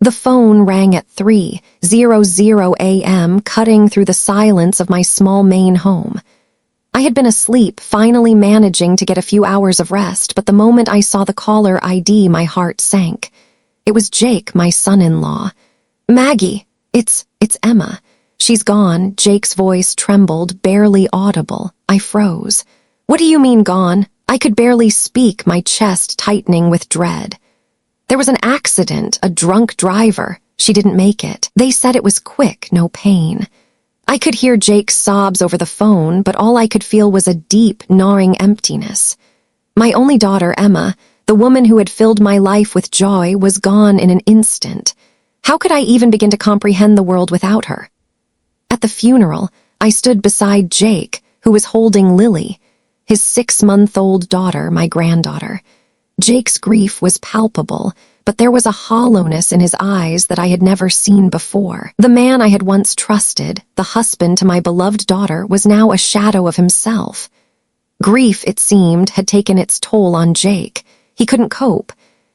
The phone rang at 3:00 a.m., cutting through the silence of my small Maine home. I had been asleep, finally managing to get a few hours of rest, but the moment I saw the caller ID, my heart sank. It was Jake, my son-in-law. "Maggie, it's Emma. She's gone." Jake's voice trembled, barely audible. I froze. "What do you mean gone?" I could barely speak, my chest tightening with dread. "There was an accident, a drunk driver. She didn't make it. They said it was quick, no pain." I could hear Jake's sobs over the phone, but all I could feel was a deep, gnawing emptiness. My only daughter, Emma, the woman who had filled my life with joy, was gone in an instant. How could I even begin to comprehend the world without her? At the funeral, I stood beside Jake, who was holding Lily, his 6-month-old daughter, my granddaughter. Jake's grief was palpable, but there was a hollowness in his eyes that I had never seen before. The man I had once trusted, the husband to my beloved daughter, was now a shadow of himself. Grief, it seemed, had taken its toll on Jake. He couldn't cope,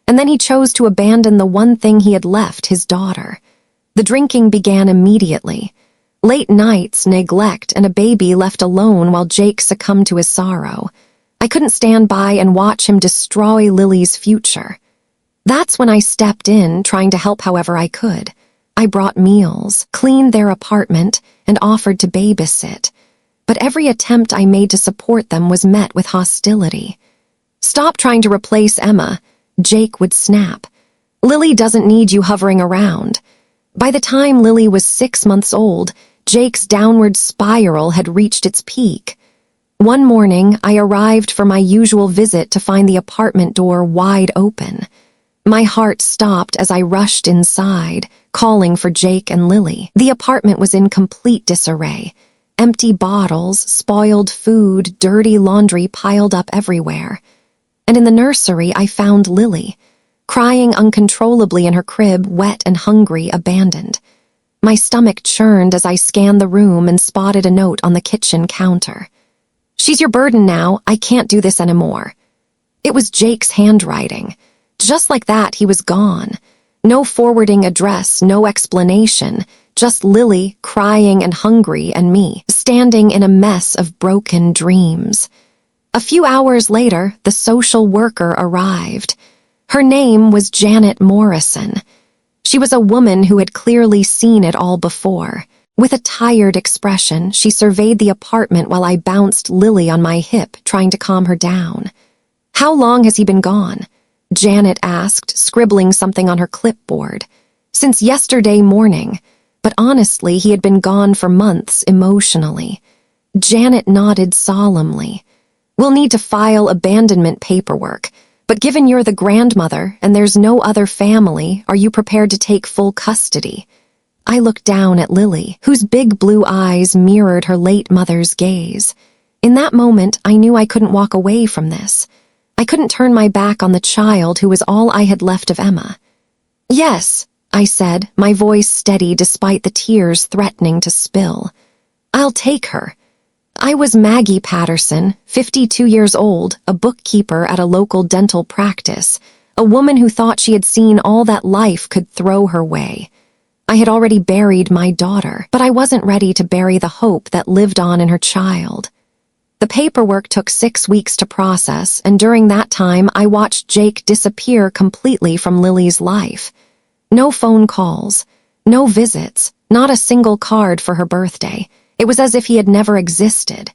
and then he chose to abandon the one thing he had left, his daughter. The drinking began immediately. Late nights, neglect, and a baby left alone while Jake succumbed to his sorrow. I couldn't stand by and watch him destroy Lily's future. That's when I stepped in, trying to help however I could. I brought meals, cleaned their apartment, and offered to babysit. But every attempt I made to support them was met with hostility. "Stop trying to replace Emma," Jake would snap. "Lily doesn't need you hovering around." By the time Lily was 6 months old, Jake's downward spiral had reached its peak. One morning, I arrived for my usual visit to find the apartment door wide open. My heart stopped as I rushed inside, calling for Jake and Lily. The apartment was in complete disarray. Empty bottles, spoiled food, dirty laundry piled up everywhere. And in the nursery, I found Lily, crying uncontrollably in her crib, wet and hungry, abandoned. My stomach churned as I scanned the room and spotted a note on the kitchen counter. "She's your burden now. I can't do this anymore." It was Jake's handwriting. Just like that, he was gone. No forwarding address, no explanation, just Lily, crying and hungry, and me, standing in a mess of broken dreams. A few hours later, the social worker arrived. Her name was Janet Morrison. She was a woman who had clearly seen it all before. With a tired expression, she surveyed the apartment while I bounced Lily on my hip, trying to calm her down. "How long has he been gone?" Janet asked, scribbling something on her clipboard. "Since yesterday morning, but honestly, he had been gone for months emotionally." Janet nodded solemnly. "We'll need to file abandonment paperwork. But given you're the grandmother and there's no other family, are you prepared to take full custody?" I looked down at Lily, whose big blue eyes mirrored her late mother's gaze. In that moment, I knew I couldn't walk away from this. I couldn't turn my back on the child who was all I had left of Emma. "Yes," I said, my voice steady despite the tears threatening to spill. "I'll take her." I was Maggie Patterson, 52 years old, a bookkeeper at a local dental practice, a woman who thought she had seen all that life could throw her way. I had already buried my daughter, but I wasn't ready to bury the hope that lived on in her child. The paperwork took 6 weeks to process, and during that time I watched Jake disappear completely from Lily's life. No phone calls, no visits, not a single card for her birthday. It was as if he had never existed.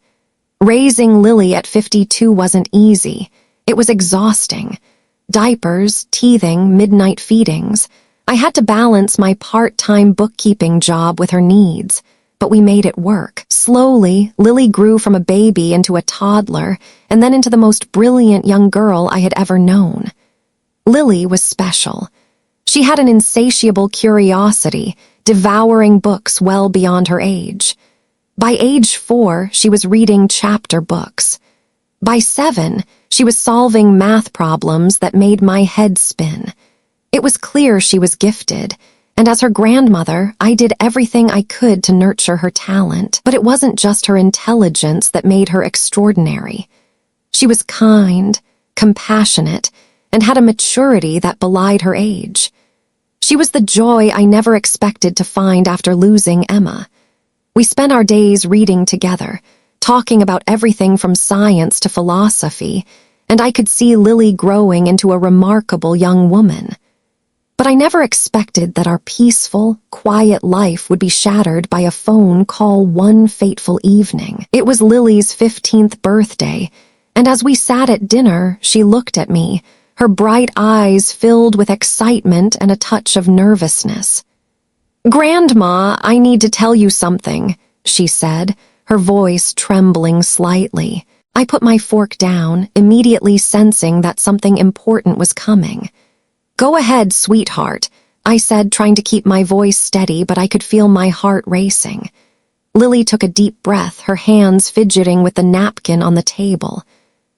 Raising Lily at 52 wasn't easy. It was exhausting. Diapers, teething, midnight feedings. I had to balance my part-time bookkeeping job with her needs, but we made it work. Slowly, Lily grew from a baby into a toddler, and then into the most brilliant young girl I had ever known. Lily was special. She had an insatiable curiosity, devouring books well beyond her age. By age 4, she was reading chapter books. By 7, she was solving math problems that made my head spin. It was clear she was gifted, and as her grandmother, I did everything I could to nurture her talent. But it wasn't just her intelligence that made her extraordinary. She was kind, compassionate, and had a maturity that belied her age. She was the joy I never expected to find after losing Emma. We spent our days reading together, talking about everything from science to philosophy, and I could see Lily growing into a remarkable young woman. But I never expected that our peaceful, quiet life would be shattered by a phone call one fateful evening. It was Lily's 15th birthday, and as we sat at dinner, she looked at me, her bright eyes filled with excitement and a touch of nervousness. "Grandma, I need to tell you something," she said, her voice trembling slightly. I put my fork down, immediately sensing that something important was coming. "Go ahead, sweetheart," I said, trying to keep my voice steady, but I could feel my heart racing. Lily took a deep breath, her hands fidgeting with the napkin on the table.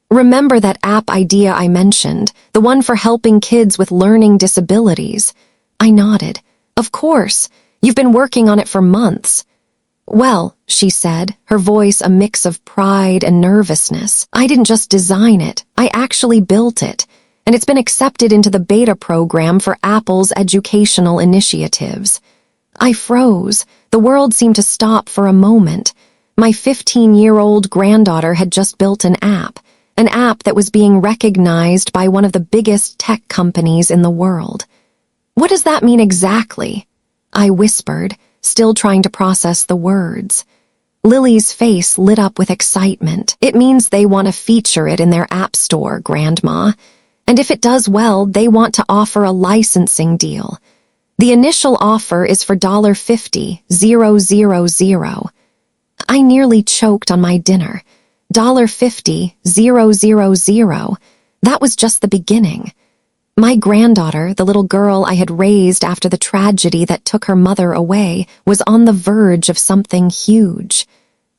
"Remember that app idea I mentioned, the one for helping kids with learning disabilities?" I nodded. "Of course. You've been working on it for months." "Well," she said, her voice a mix of pride and nervousness, "I didn't just design it, I actually built it, and it's been accepted into the beta program for Apple's educational initiatives." I froze. The world seemed to stop for a moment. My 15-year-old granddaughter had just built an app that was being recognized by one of the biggest tech companies in the world. "What does that mean exactly?" I whispered, still trying to process the words. Lily's face lit up with excitement. "It means they want to feature it in their app store, Grandma. And if it does well, they want to offer a licensing deal. The initial offer is for $50,000. I nearly choked on my dinner. $50,000. That was just the beginning. My granddaughter, the little girl I had raised after the tragedy that took her mother away, was on the verge of something huge.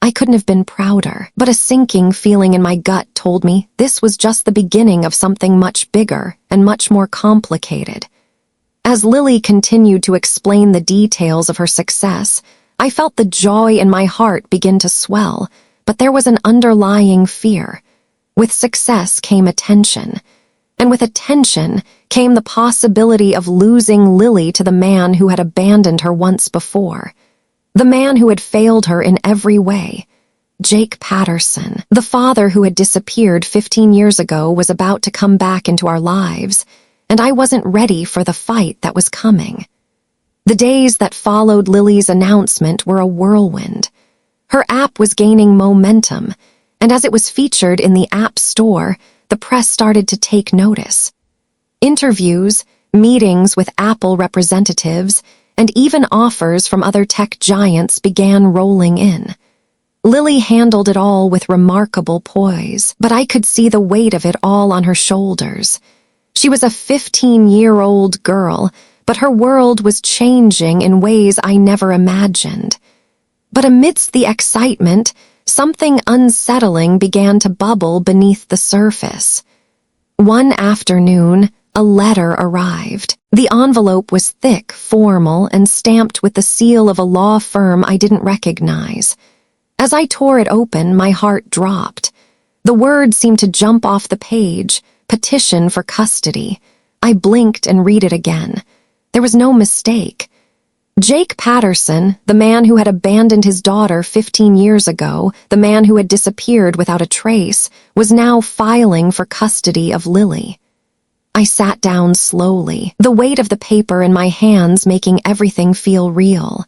I couldn't have been prouder, but a sinking feeling in my gut told me this was just the beginning of something much bigger and much more complicated. As Lily continued to explain the details of her success, I felt the joy in my heart begin to swell, but there was an underlying fear. With success came attention, and with attention came the possibility of losing Lily to the man who had abandoned her once before. The man who had failed her in every way. Jake Patterson, the father who had disappeared 15 years ago, was about to come back into our lives, and I wasn't ready for the fight that was coming. The days that followed Lily's announcement were a whirlwind. Her app was gaining momentum, and as it was featured in the App Store, the press started to take notice. Interviews, meetings with Apple representatives, and even offers from other tech giants began rolling in. Lily handled it all with remarkable poise, but I could see the weight of it all on her shoulders. She was a 15-year-old girl, but her world was changing in ways I never imagined. But amidst the excitement, something unsettling began to bubble beneath the surface. One afternoon, a letter arrived. The envelope was thick, formal, and stamped with the seal of a law firm I didn't recognize. As I tore it open, my heart dropped. The words seemed to jump off the page, petition for custody. I blinked and read it again. There was no mistake. Jake Patterson, the man who had abandoned his daughter 15 years ago, the man who had disappeared without a trace, was now filing for custody of Lily. I sat down slowly, the weight of the paper in my hands making everything feel real.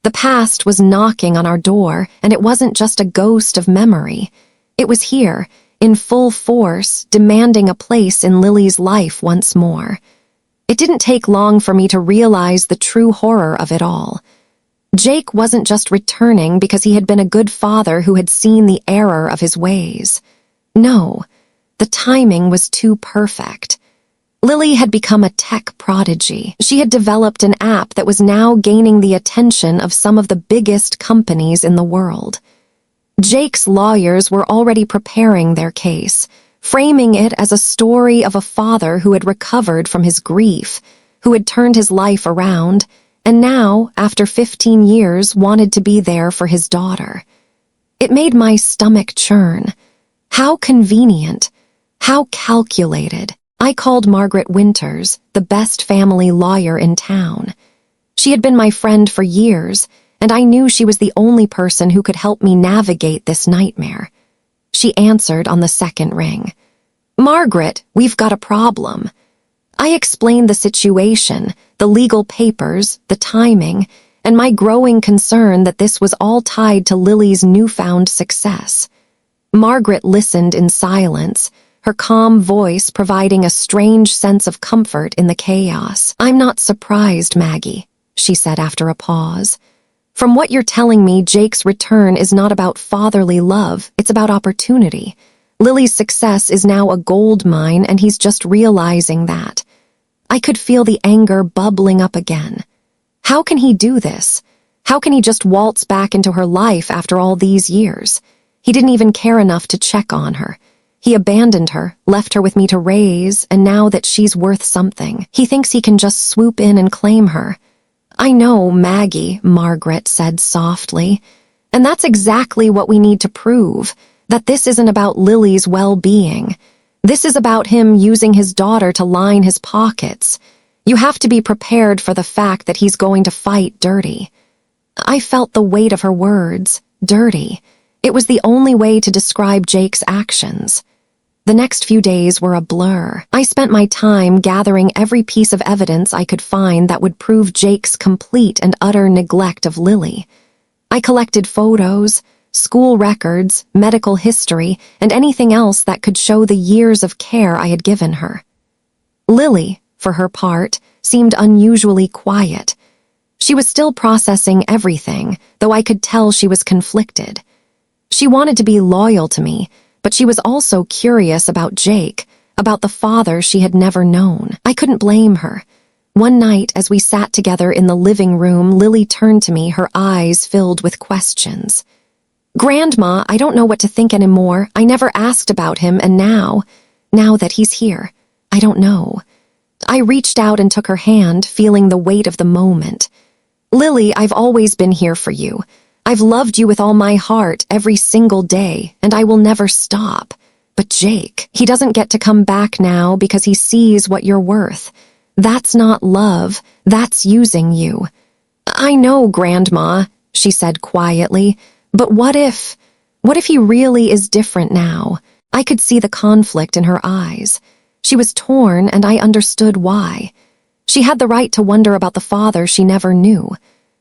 The past was knocking on our door, and it wasn't just a ghost of memory. It was here, in full force, demanding a place in Lily's life once more. It didn't take long for me to realize the true horror of it all. Jake wasn't just returning because he had been a good father who had seen the error of his ways. No, the timing was too perfect. Lily had become a tech prodigy. She had developed an app that was now gaining the attention of some of the biggest companies in the world. Jake's lawyers were already preparing their case, framing it as a story of a father who had recovered from his grief, who had turned his life around, and now, after 15 years, wanted to be there for his daughter. It made my stomach churn. How convenient, how calculated. I called Margaret Winters, the best family lawyer in town. She had been my friend for years, and I knew she was the only person who could help me navigate this nightmare. She answered on the second ring. "Margaret, we've got a problem." I explained the situation, the legal papers, the timing, and my growing concern that this was all tied to Lily's newfound success. Margaret listened in silence, her calm voice providing a strange sense of comfort in the chaos. "I'm not surprised, Maggie," she said after a pause. "From what you're telling me, Jake's return is not about fatherly love, it's about opportunity. Lily's success is now a gold mine, and he's just realizing that." I could feel the anger bubbling up again. How can he do this? How can he just waltz back into her life after all these years? He didn't even care enough to check on her. He abandoned her, left her with me to raise, and now that she's worth something, he thinks he can just swoop in and claim her. "I know, Maggie," Margaret said softly, "and that's exactly what we need to prove, that this isn't about Lily's well-being. This is about him using his daughter to line his pockets. You have to be prepared for the fact that he's going to fight dirty." I felt the weight of her words. Dirty. It was the only way to describe Jake's actions. The next few days were a blur. I spent my time gathering every piece of evidence I could find that would prove Jake's complete and utter neglect of Lily. I collected photos, school records, medical history, and anything else that could show the years of care I had given her. Lily, for her part, seemed unusually quiet. She was still processing everything, though I could tell she was conflicted. She wanted to be loyal to me, but she was also curious about Jake, about the father she had never known. I couldn't blame her. One night, as we sat together in the living room, Lily turned to me, her eyes filled with questions. "Grandma, I don't know what to think anymore. I never asked about him, and now that he's here, I don't know." I reached out and took her hand, feeling the weight of the moment. "Lily, I've always been here for you. I've loved you with all my heart every single day, and I will never stop. But Jake, he doesn't get to come back now because he sees what you're worth. That's not love, that's using you." "I know, Grandma," she said quietly, "but what if he really is different now?" I could see the conflict in her eyes. She was torn, and I understood why. She had the right to wonder about the father she never knew.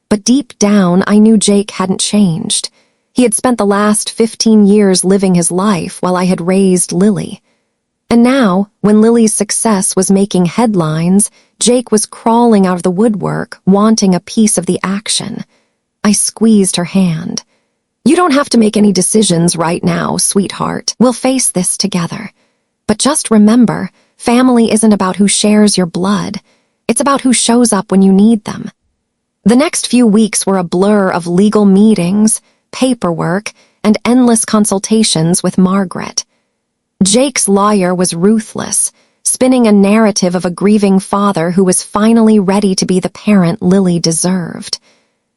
But deep down, I knew Jake hadn't changed. He had spent the last 15 years living his life while I had raised Lily. And now, when Lily's success was making headlines, Jake was crawling out of the woodwork, wanting a piece of the action. I squeezed her hand. "You don't have to make any decisions right now, sweetheart. We'll face this together. But just remember, family isn't about who shares your blood. It's about who shows up when you need them." The next few weeks were a blur of legal meetings, paperwork, and endless consultations with Margaret. Jake's lawyer was ruthless, spinning a narrative of a grieving father who was finally ready to be the parent Lily deserved.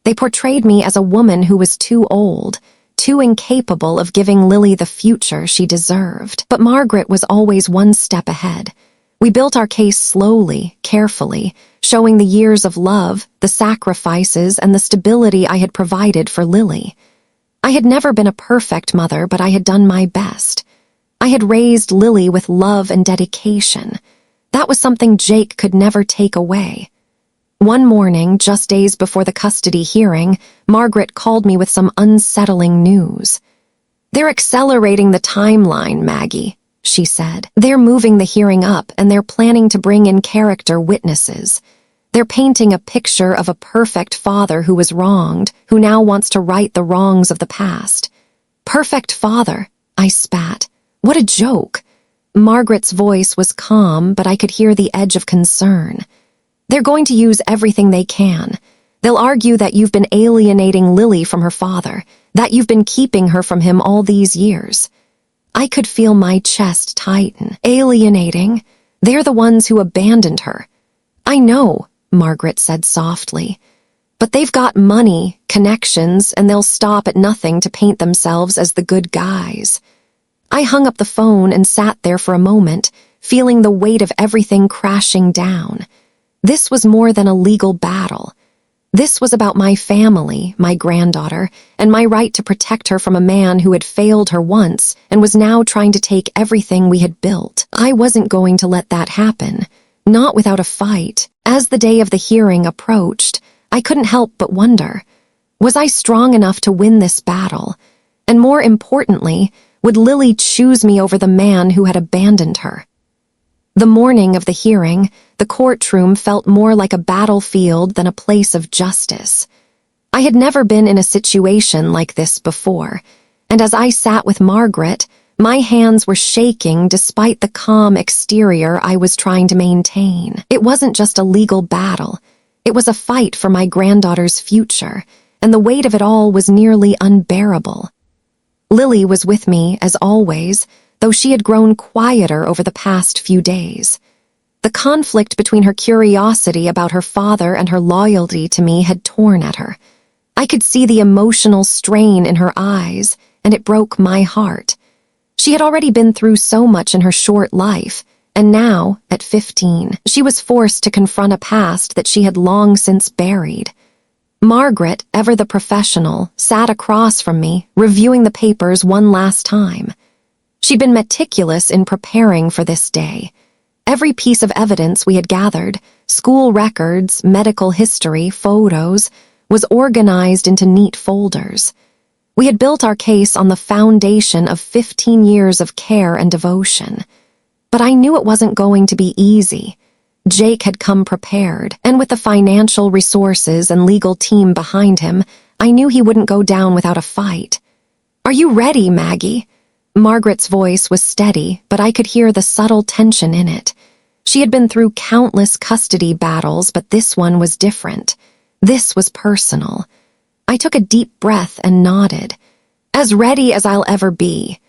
They portrayed me as a woman who was too old, too incapable of giving Lily the future she deserved. But Margaret was always one step ahead. We built our case slowly, carefully, showing the years of love, the sacrifices, and the stability I had provided for Lily. I had never been a perfect mother, but I had done my best. I had raised Lily with love and dedication. That was something Jake could never take away. One morning, just days before the custody hearing, Margaret called me with some unsettling news. "They're accelerating the timeline, Maggie," she said. "They're moving the hearing up, and they're planning to bring in character witnesses. They're painting a picture of a perfect father who was wronged, who now wants to right the wrongs of the past." "Perfect father," I spat. "What a joke." Margaret's voice was calm, but I could hear the edge of concern. "They're going to use everything they can. They'll argue that you've been alienating Lily from her father, that you've been keeping her from him all these years." I could feel my chest tighten. Alienating? They're the ones who abandoned her. "I know," Margaret said softly. "But they've got money, connections, and they'll stop at nothing to paint themselves as the good guys." I hung up the phone and sat there for a moment, feeling the weight of everything crashing down. This was more than a legal battle. This was about my family, my granddaughter, and my right to protect her from a man who had failed her once and was now trying to take everything we had built. I wasn't going to let that happen, not without a fight. As the day of the hearing approached, I couldn't help but wonder, was I strong enough to win this battle? And more importantly, would Lily choose me over the man who had abandoned her? The morning of the hearing, the courtroom felt more like a battlefield than a place of justice. I had never been in a situation like this before, and as I sat with Margaret, my hands were shaking despite the calm exterior I was trying to maintain. It wasn't just a legal battle. It was a fight for my granddaughter's future, and the weight of it all was nearly unbearable. Lily was with me, as always, though she had grown quieter over the past few days. The conflict between her curiosity about her father and her loyalty to me had torn at her. I could see the emotional strain in her eyes, and it broke my heart. She had already been through so much in her short life, and now, at 15, she was forced to confront a past that she had long since buried. Margaret, ever the professional, sat across from me, reviewing the papers one last time. She'd been meticulous in preparing for this day. Every piece of evidence we had gathered, school records, medical history, photos, was organized into neat folders. We had built our case on the foundation of 15 years of care and devotion. But I knew it wasn't going to be easy. Jake had come prepared, and with the financial resources and legal team behind him, I knew he wouldn't go down without a fight. "Are you ready, Maggie?" Margaret's voice was steady, but I could hear the subtle tension in it. She had been through countless custody battles, but this one was different. This was personal. I took a deep breath and nodded. "As ready as I'll ever be."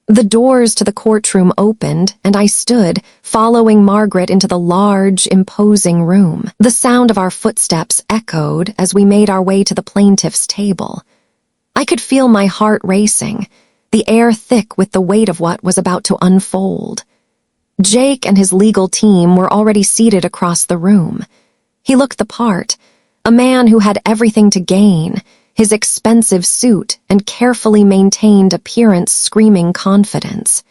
The doors to the courtroom opened, and I stood, following Margaret into the large, imposing room. The sound of our footsteps echoed as we made our way to the plaintiff's table. I could feel my heart racing, the air thick with the weight of what was about to unfold. Jake and his legal team were already seated across the room. He looked the part, a man who had everything to gain, his expensive suit and carefully maintained appearance screaming confidence.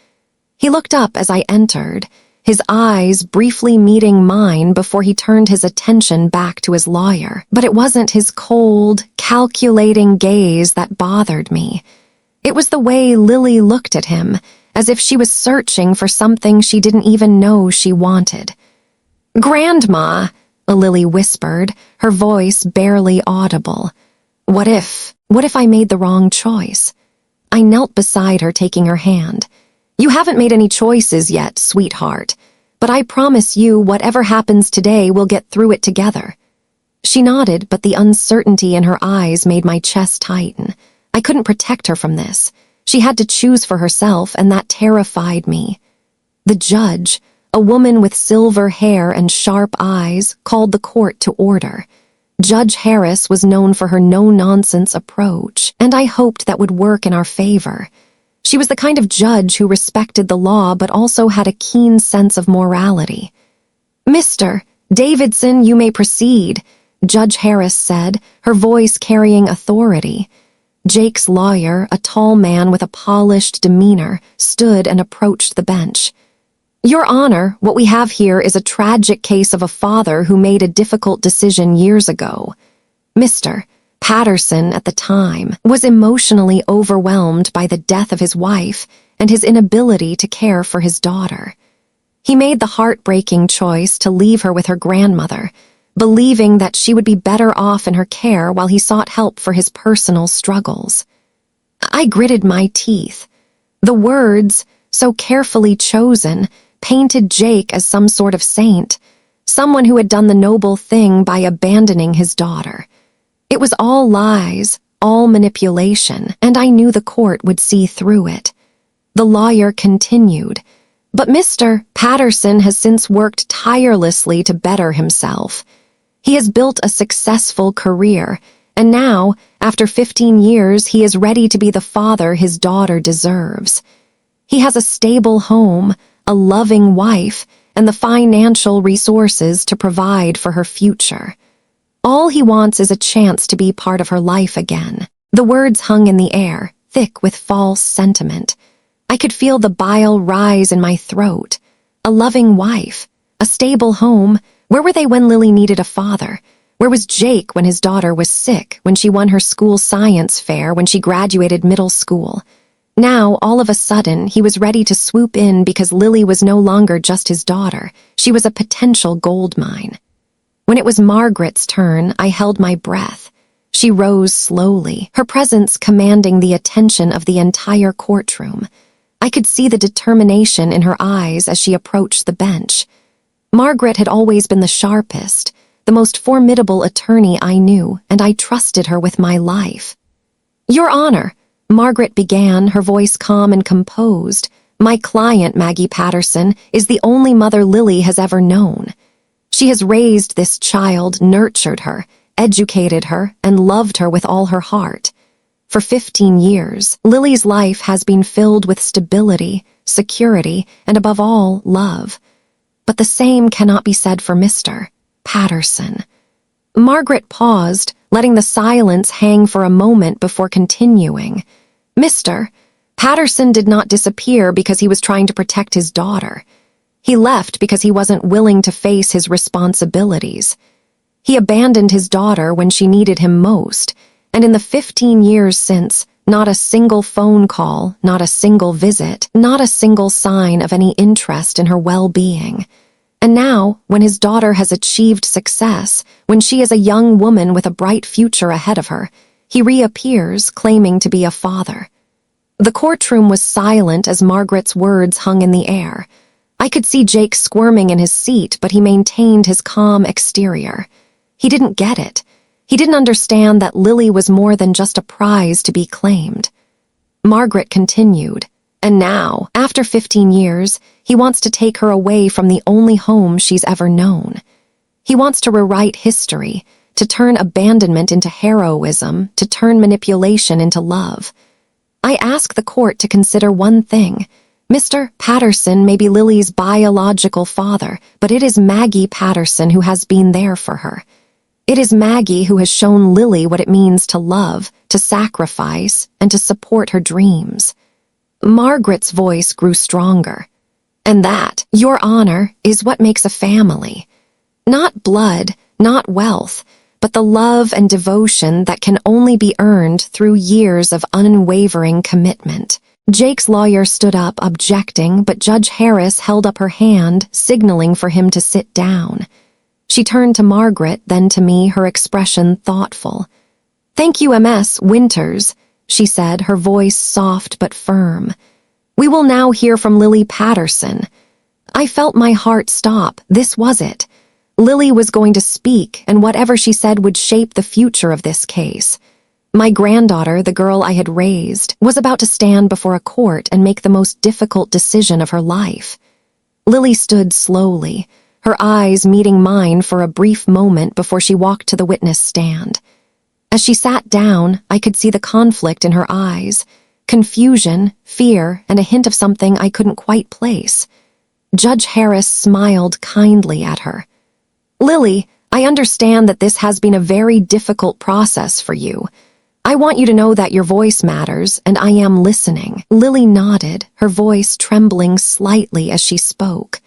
He looked up as I entered, his eyes briefly meeting mine before he turned his attention back to his lawyer. But it wasn't his cold, calculating gaze that bothered me. It was the way Lily looked at him, as if she was searching for something she didn't even know she wanted. "Grandma," Lily whispered, her voice barely audible. What if I made the wrong choice? I knelt beside her, taking her hand. "You haven't made any choices yet, sweetheart, but I promise you whatever happens today, we'll get through it together." She nodded, but the uncertainty in her eyes made my chest tighten. I couldn't protect her from this. She had to choose for herself, and that terrified me. The judge, a woman with silver hair and sharp eyes, called the court to order. Judge Harris was known for her no-nonsense approach, and I hoped that would work in our favor. She was the kind of judge who respected the law but also had a keen sense of morality. "Mr. Davidson, you may proceed," Judge Harris said, her voice carrying authority. Jake's lawyer, a tall man with a polished demeanor, stood and approached the bench. "Your Honor, what we have here is a tragic case of a father who made a difficult decision years ago. Mr. Patterson, at the time, was emotionally overwhelmed by the death of his wife and his inability to care for his daughter. He made the heartbreaking choice to leave her with her grandmother, believing that she would be better off in her care while he sought help for his personal struggles." I gritted my teeth. The words, so carefully chosen, painted Jake as some sort of saint, someone who had done the noble thing by abandoning his daughter. It was all lies, all manipulation, and I knew the court would see through it. The lawyer continued, "But Mr. Patterson has since worked tirelessly to better himself. He has built a successful career, and now, after 15 years, he is ready to be the father his daughter deserves. He has a stable home, a loving wife, and the financial resources to provide for her future. All he wants is a chance to be part of her life again. The words hung in the air, thick with false sentiment. I could feel the bile rise in my throat. A loving wife, a stable home. Where were they when Lily needed a father? Where was Jake when his daughter was sick, when she won her school science fair, when she graduated middle school? Now, all of a sudden, he was ready to swoop in because Lily was no longer just his daughter. She was a potential gold mine. When it was Margaret's turn, I held my breath. She rose slowly, her presence commanding the attention of the entire courtroom. I could see the determination in her eyes as she approached the bench. Margaret had always been the sharpest, the most formidable attorney I knew, and I trusted her with my life. "Your Honor," Margaret began, her voice calm and composed, "my client, Maggie Patterson, is the only mother Lily has ever known. She has raised this child, nurtured her, educated her, and loved her with all her heart. For 15 years, Lily's life has been filled with stability, security, and above all, love. But the same cannot be said for Mr. Patterson." Margaret paused, letting the silence hang for a moment before continuing. "Mr. Patterson did not disappear because he was trying to protect his daughter. He left because he wasn't willing to face his responsibilities. He abandoned his daughter when she needed him most, and in the 15 years since, not a single phone call, not a single visit, not a single sign of any interest in her well-being. And now, when his daughter has achieved success, when she is a young woman with a bright future ahead of her, he reappears claiming to be a father." The courtroom was silent as Margaret's words hung in the air. I could see Jake squirming in his seat, but he maintained his calm exterior. He didn't get it. He didn't understand that Lily was more than just a prize to be claimed. Margaret continued, "And now, after 15 years, he wants to take her away from the only home she's ever known. He wants to rewrite history, to turn abandonment into heroism, to turn manipulation into love. I ask the court to consider one thing. Mr. Patterson may be Lily's biological father, but it is Maggie Patterson who has been there for her. It is Maggie who has shown Lily what it means to love, to sacrifice, and to support her dreams." Margaret's voice grew stronger. "And that, Your Honor, is what makes a family. Not blood, not wealth, but the love and devotion that can only be earned through years of unwavering commitment." Jake's lawyer stood up, objecting, but Judge Harris held up her hand, signaling for him to sit down. She turned to Margaret, then to me, her expression thoughtful. "Thank you, Ms. Winters," she said, her voice soft but firm. "We will now hear from Lily Patterson." I felt my heart stop. This was it. Lily was going to speak, and whatever she said would shape the future of this case. My granddaughter, the girl I had raised, was about to stand before a court and make the most difficult decision of her life. Lily stood slowly, her eyes meeting mine for a brief moment before she walked to the witness stand. As she sat down, I could see the conflict in her eyes, confusion, fear, and a hint of something I couldn't quite place. Judge Harris smiled kindly at her. "Lily, I understand that this has been a very difficult process for you. I want you to know that your voice matters, and I am listening." Lily nodded, her voice trembling slightly as she spoke.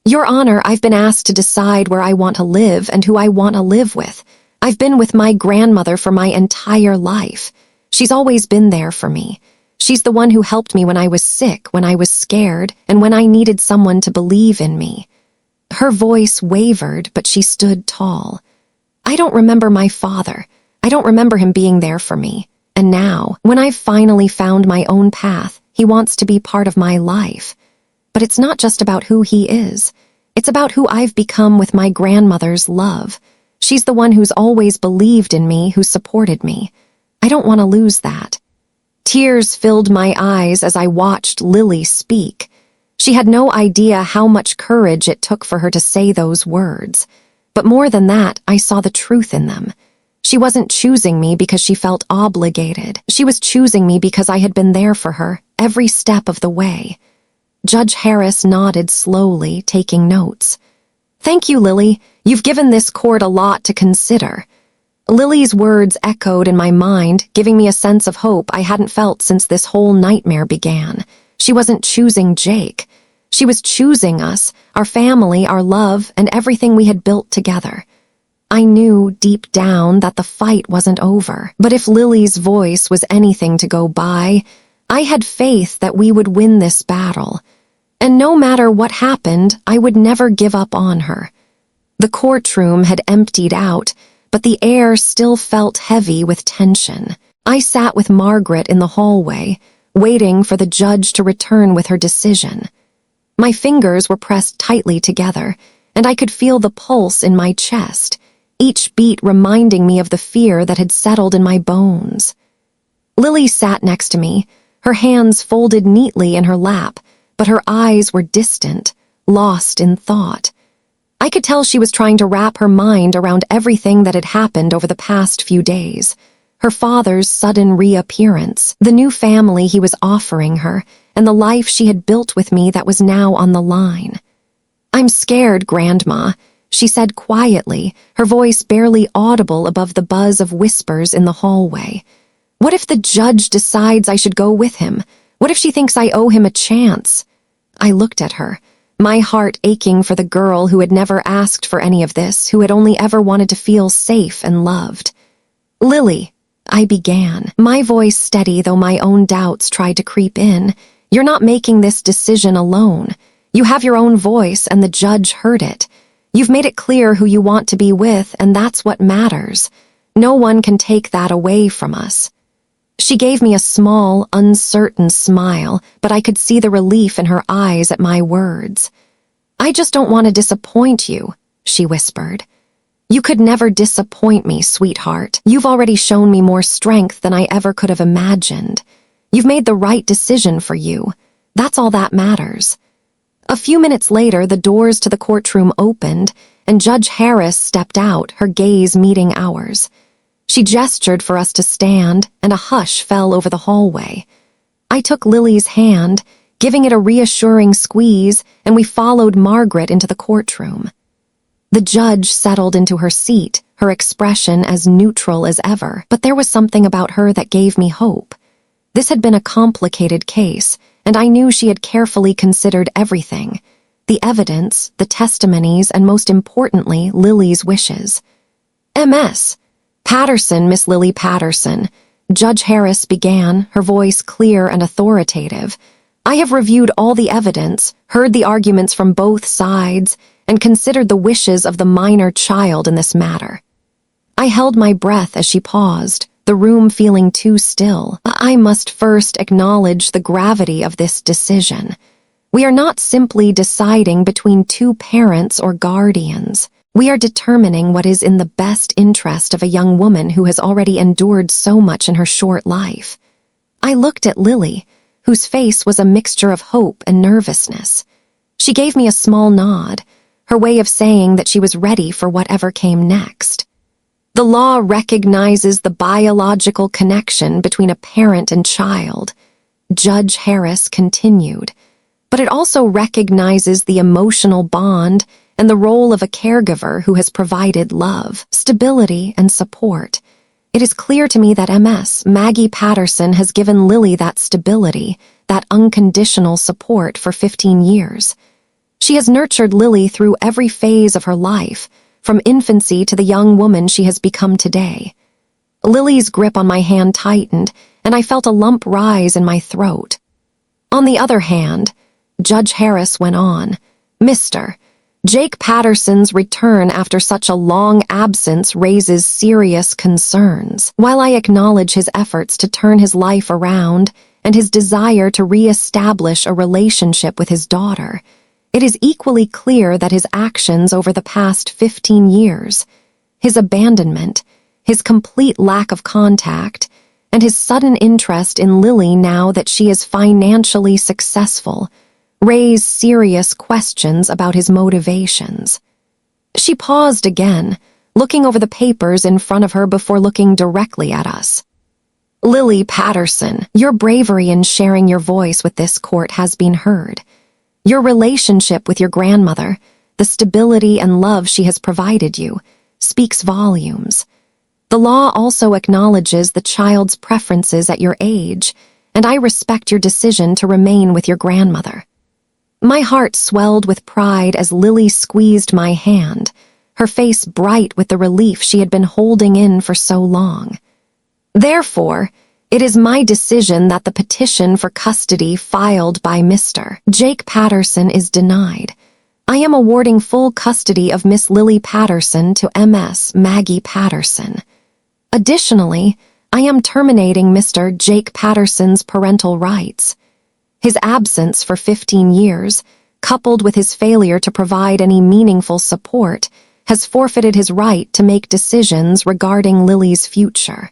"Your Honor, I've been asked to decide where I want to live and who I want to live with. I've been with my grandmother for my entire life. She's always been there for me. She's the one who helped me when I was sick, when I was scared, and when I needed someone to believe in me." Her voice wavered, but she stood tall. "I don't remember my father. I don't remember him being there for me. And now, when I've finally found my own path, he wants to be part of my life. But it's not just about who he is. It's about who I've become with my grandmother's love. She's the one who's always believed in me, who supported me. I don't want to lose that." Tears filled my eyes as I watched Lily speak. She had no idea how much courage it took for her to say those words. But more than that, I saw the truth in them. She wasn't choosing me because she felt obligated. She was choosing me because I had been there for her every step of the way. Judge Harris nodded slowly, taking notes. "Thank you, Lily. You've given this court a lot to consider." Lily's words echoed in my mind, giving me a sense of hope I hadn't felt since this whole nightmare began. She wasn't choosing Jake. She was choosing us, our family, our love, and everything we had built together. I knew deep down that the fight wasn't over, but if Lily's voice was anything to go by, I had faith that we would win this battle. And no matter what happened, I would never give up on her. The courtroom had emptied out, but the air still felt heavy with tension. I sat with Margaret in the hallway, waiting for the judge to return with her decision. My fingers were pressed tightly together, and I could feel the pulse in my chest, each beat reminding me of the fear that had settled in my bones. Lily sat next to me, her hands folded neatly in her lap, but her eyes were distant, lost in thought. I could tell she was trying to wrap her mind around everything that had happened over the past few days. Her father's sudden reappearance, the new family he was offering her, and the life she had built with me that was now on the line. "I'm scared, Grandma," she said quietly, her voice barely audible above the buzz of whispers in the hallway. "What if the judge decides I should go with him? What if she thinks I owe him a chance?" I looked at her, my heart aching for the girl who had never asked for any of this, who had only ever wanted to feel safe and loved. "Lily," I began, my voice steady though my own doubts tried to creep in, "you're not making this decision alone. You have your own voice, and the judge heard it. You've made it clear who you want to be with, and that's what matters. No one can take that away from us." She gave me a small, uncertain smile, but I could see the relief in her eyes at my words. "I just don't want to disappoint you," she whispered. "You could never disappoint me, sweetheart. You've already shown me more strength than I ever could have imagined. You've made the right decision for you. That's all that matters." A few minutes later, the doors to the courtroom opened, and Judge Harris stepped out, her gaze meeting ours. She gestured for us to stand, and a hush fell over the hallway. I took Lily's hand, giving it a reassuring squeeze, and we followed Margaret into the courtroom. The judge settled into her seat, her expression as neutral as ever, but there was something about her that gave me hope. This had been a complicated case, and I knew she had carefully considered everything: the evidence, the testimonies, and most importantly, Lily's wishes. "MS. Patterson, Miss Lily Patterson," Judge Harris began, her voice clear and authoritative. "I have reviewed all the evidence, heard the arguments from both sides, and considered the wishes of the minor child in this matter." I held my breath as she paused, the room feeling too still. I must first acknowledge the gravity of this decision. We are not simply deciding between two parents or guardians. We are determining what is in the best interest of a young woman who has already endured so much in her short life. I looked at Lily, whose face was a mixture of hope and nervousness. She gave me a small nod, her way of saying that she was ready for whatever came next. "The law recognizes the biological connection between a parent and child," Judge Harris continued, "but it also recognizes the emotional bond and the role of a caregiver who has provided love, stability, and support. It is clear to me that MS, Maggie Patterson, has given Lily that stability, that unconditional support for 15 years. She has nurtured Lily through every phase of her life, from infancy to the young woman she has become today." Lily's grip on my hand tightened, and I felt a lump rise in my throat. "On the other hand," Judge Harris went on, "Mr. Jake Patterson's return after such a long absence raises serious concerns. While I acknowledge his efforts to turn his life around and his desire to re-establish a relationship with his daughter, it is equally clear that his actions over the past 15 years, his abandonment, his complete lack of contact, and his sudden interest in Lily now that she is financially successful, raise serious questions about his motivations." She paused again, looking over the papers in front of her before looking directly at us. "Lily Patterson, your bravery in sharing your voice with this court has been heard. Your relationship with your grandmother, the stability and love she has provided you, speaks volumes. The law also acknowledges the child's preferences at your age, and I respect your decision to remain with your grandmother. My heart swelled with pride as Lily squeezed my hand, her face bright with the relief she had been holding in for so long. Therefore, it is my decision that the petition for custody filed by Mr. Jake Patterson is denied. I am awarding full custody of Miss Lily Patterson to Ms. Maggie Patterson. Additionally, I am terminating Mr. Jake Patterson's parental rights. His absence for 15 years, coupled with his failure to provide any meaningful support, has forfeited his right to make decisions regarding Lily's future.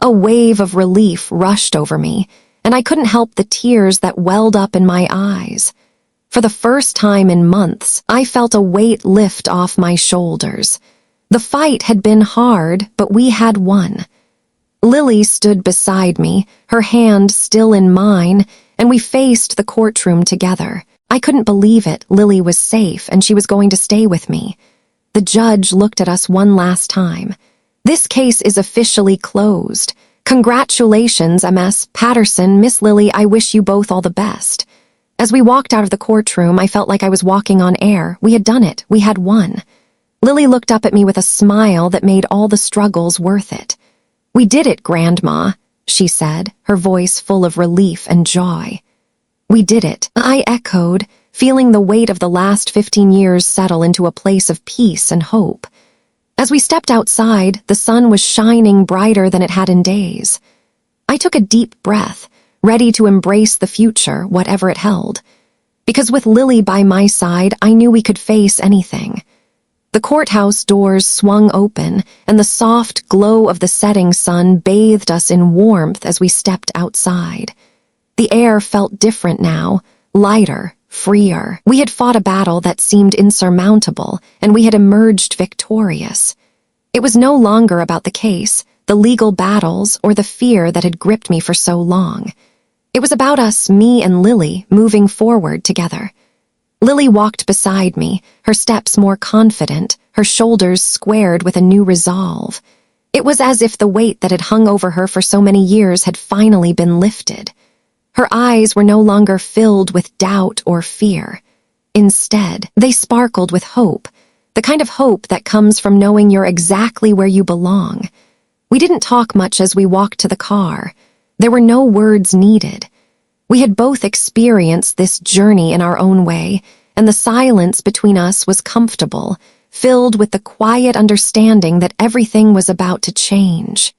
A wave of relief rushed over me, and I couldn't help the tears that welled up in my eyes. For the first time in months, I felt a weight lift off my shoulders. The fight had been hard, but we had won. Lily stood beside me, her hand still in mine, and we faced the courtroom together. I couldn't believe it. Lily was safe, and she was going to stay with me. The judge looked at us one last time. This case is officially closed. Congratulations, Ms. Patterson, Miss Lily, I wish you both all the best. As we walked out of the courtroom, I felt like I was walking on air. We had done it. We had won. Lily looked up at me with a smile that made all the struggles worth it. We did it, Grandma, she said, her voice full of relief and joy. We did it, I echoed, feeling the weight of the last 15 years settle into a place of peace and hope. As we stepped outside, the sun was shining brighter than it had in days. I took a deep breath, ready to embrace the future, whatever it held. Because with Lily by my side, I knew we could face anything. The courthouse doors swung open, and the soft glow of the setting sun bathed us in warmth as we stepped outside. The air felt different now, lighter, freer. We had fought a battle that seemed insurmountable, and we had emerged victorious. It was no longer about the case, the legal battles, or the fear that had gripped me for so long. It was about us, me and Lily, moving forward together. Lily walked beside me, her steps more confident, her shoulders squared with a new resolve. It was as if the weight that had hung over her for so many years had finally been lifted. Her eyes were no longer filled with doubt or fear. Instead, they sparkled with hope, the kind of hope that comes from knowing you're exactly where you belong. We didn't talk much as we walked to the car. There were no words needed. We had both experienced this journey in our own way, and the silence between us was comfortable, filled with the quiet understanding that everything was about to change.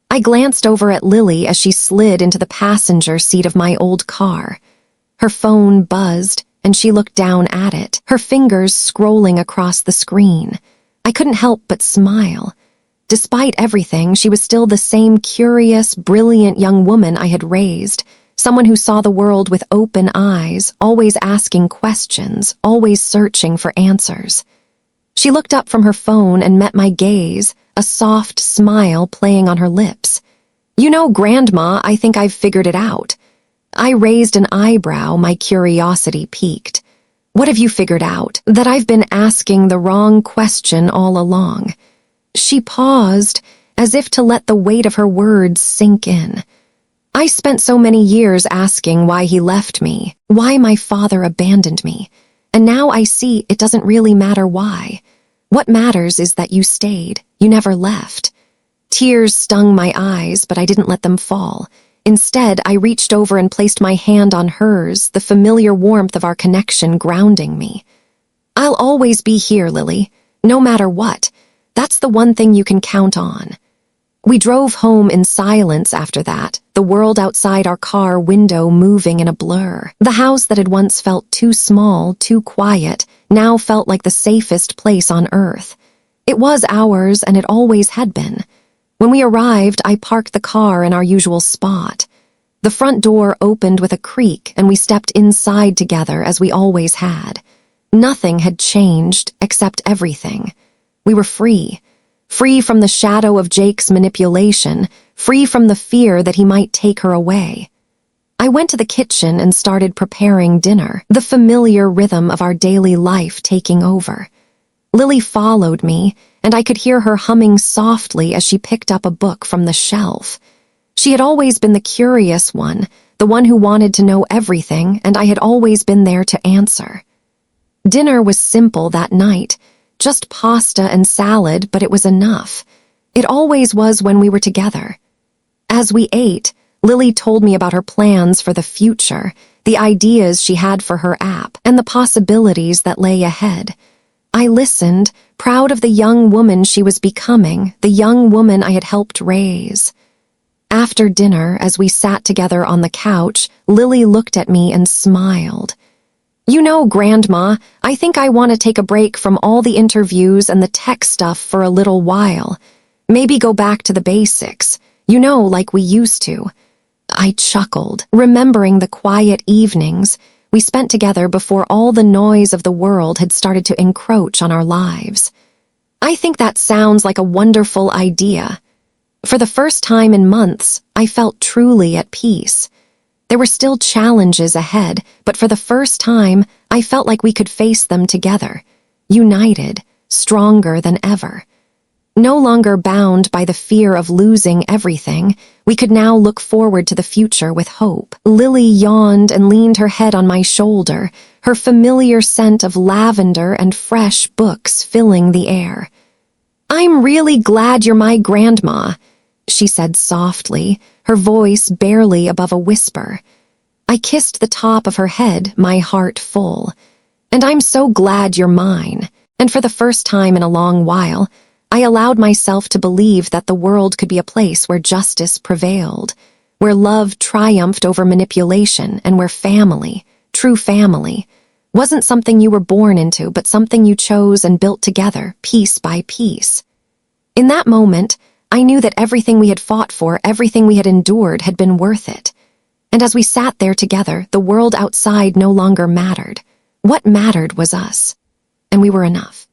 I glanced over at Lily as she slid into the passenger seat of my old car. Her phone buzzed, and she looked down at it, her fingers scrolling across the screen. I couldn't help but smile. Despite everything, she was still the same curious, brilliant young woman I had raised, someone who saw the world with open eyes, always asking questions, always searching for answers. She looked up from her phone and met my gaze, a soft smile playing on her lips. You know, Grandma, I think I've figured it out. I raised an eyebrow, my curiosity piqued. What have you figured out? That I've been asking the wrong question all along. She paused, as if to let the weight of her words sink in. I spent so many years asking why he left me, why my father abandoned me, and now I see it doesn't really matter why. What matters is that you stayed, you never left. Tears stung my eyes, but I didn't let them fall. Instead, I reached over and placed my hand on hers, the familiar warmth of our connection grounding me. I'll always be here, Lily, no matter what. That's the one thing you can count on. We drove home in silence after that, the world outside our car window moving in a blur. The house that had once felt too small, too quiet, now felt like the safest place on earth. It was ours, and it always had been. When we arrived, I parked the car in our usual spot. The front door opened with a creak, and we stepped inside together as we always had. Nothing had changed, except everything. We were free. Free from the shadow of Jake's manipulation, free from the fear that he might take her away. I went to the kitchen and started preparing dinner, the familiar rhythm of our daily life taking over. Lily followed me, and I could hear her humming softly as she picked up a book from the shelf. She had always been the curious one, the one who wanted to know everything, and I had always been there to answer. Dinner was simple that night, just pasta and salad, but it was enough. It always was when we were together. As we ate, Lily told me about her plans for the future, the ideas she had for her app, and the possibilities that lay ahead. I listened, proud of the young woman she was becoming, the young woman I had helped raise. After dinner, as we sat together on the couch, Lily looked at me and smiled. "You know, Grandma, I think I want to take a break from all the interviews and the tech stuff for a little while. Maybe go back to the basics, like we used to." I chuckled, remembering the quiet evenings we spent together before all the noise of the world had started to encroach on our lives. "I think that sounds like a wonderful idea." For the first time in months, I felt truly at peace. There were still challenges ahead, but for the first time, I felt like we could face them together, united, stronger than ever. No longer bound by the fear of losing everything, we could now look forward to the future with hope. Lily yawned and leaned her head on my shoulder, her familiar scent of lavender and fresh books filling the air. "I'm really glad you're my grandma," she said softly, her voice barely above a whisper. I kissed the top of her head, my heart full. "And I'm so glad you're mine." And for the first time in a long while, I allowed myself to believe that the world could be a place where justice prevailed, where love triumphed over manipulation, and where family, true family, wasn't something you were born into, but something you chose and built together, piece by piece. In that moment, I knew that everything we had fought for, everything we had endured, had been worth it. And as we sat there together, the world outside no longer mattered. What mattered was us. And we were enough.